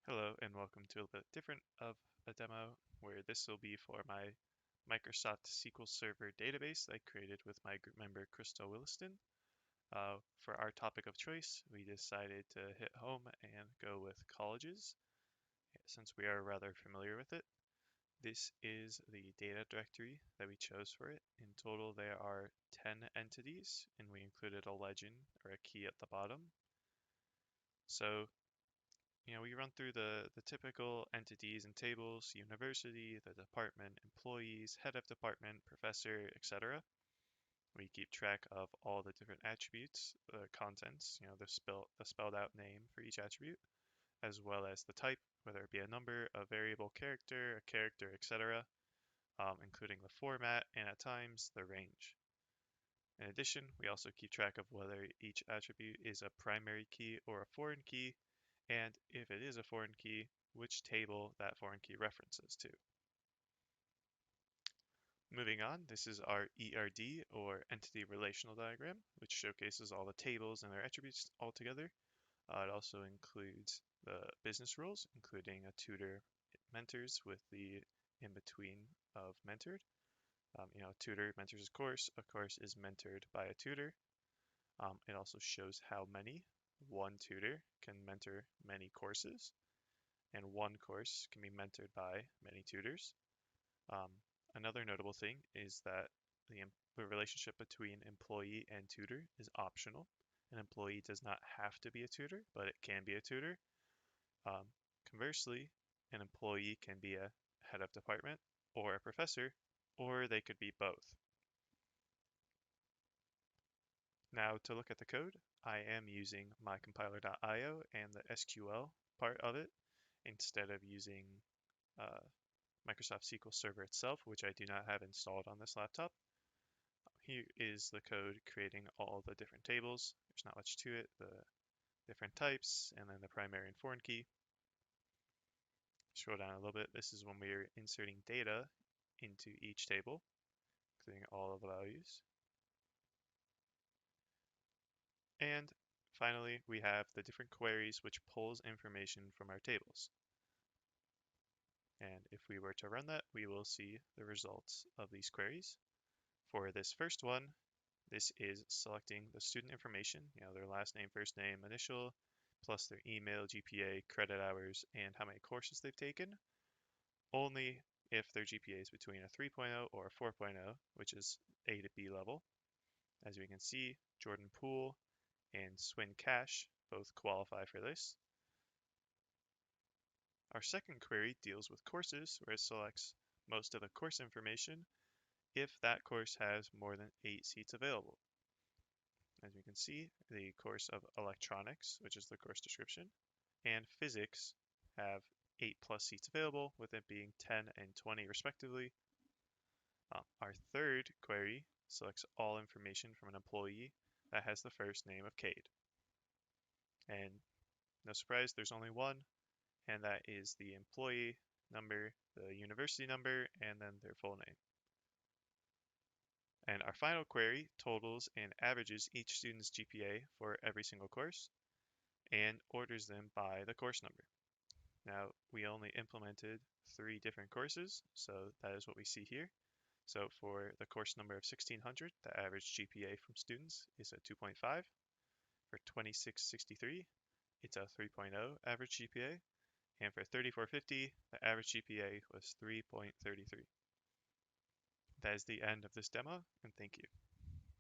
Hello and welcome to a little bit different of a demo where this will be for my Microsoft SQL Server database that I created with my group member Crystal Williston. For our topic of choice, we decided to hit home and go with colleges since we are rather familiar with it. This is the data directory that we chose for it. In total, there are 10 entities and we included a legend or a key at the bottom. So we run through the typical entities and tables, university, the department, employees, head of department, professor, etc. We keep track of all the different attributes, the contents, the spelled out name for each attribute, as well as the type, whether it be a number, a variable character, a character, etc., including the format and at times the range. In addition, we also keep track of whether each attribute is a primary key or a foreign key, and if it is a foreign key, which table that foreign key references to. Moving on, this is our ERD or Entity Relational Diagram, which showcases all the tables and their attributes all together. It also includes the business rules, including a tutor mentors with the in between of mentored. A tutor mentors a course is mentored by a tutor. It also shows how many one tutor can mentor many courses, and one course can be mentored by many tutors. Um, Another notable thing is that the relationship between employee and tutor is optional. An employee does not have to be a tutor, but it can be a tutor. Um, Conversely, an employee can be a head of department or a professor, or they could be both. Now to look at the code, I am using mycompiler.io and the SQL part of it instead of using uh, Microsoft SQL Server itself, which I do not have installed on this laptop. Here is the code creating all the different tables. There's not much to it, the different types, and then the primary and foreign key. Scroll down a little bit. This is when we're inserting data into each table, including all of the values. And finally, we have the different queries which pulls information from our tables. And if we were to run that, we will see the results of these queries. For this first one, this is selecting the student information, their last name, first name, initial, plus their email, GPA, credit hours, and how many courses they've taken, only if their GPA is between a 3.0 or a 4.0, which is A to B level. As we can see, Jordan Poole and Swin Cash both qualify for this. Our second query deals with courses, where it selects most of the course information if that course has more than 8 seats available. As we can see, the course of electronics, which is the course description, and physics have 8 plus seats available, with it being 10 and 20 respectively. Our third query selects all information from an employee that has the first name of Cade. And no surprise, there's only one, and that is the employee number, the university number, and then their full name. And our final query totals and averages each student's GPA for every single course and orders them by the course number. Now, we only implemented 3 different courses, so that is what we see here. So for the course number of 1600, the average GPA from students is a 2.5. For 2663, it's a 3.0 average GPA. And for 3450, the average GPA was 3.33. That is the end of this demo, and thank you.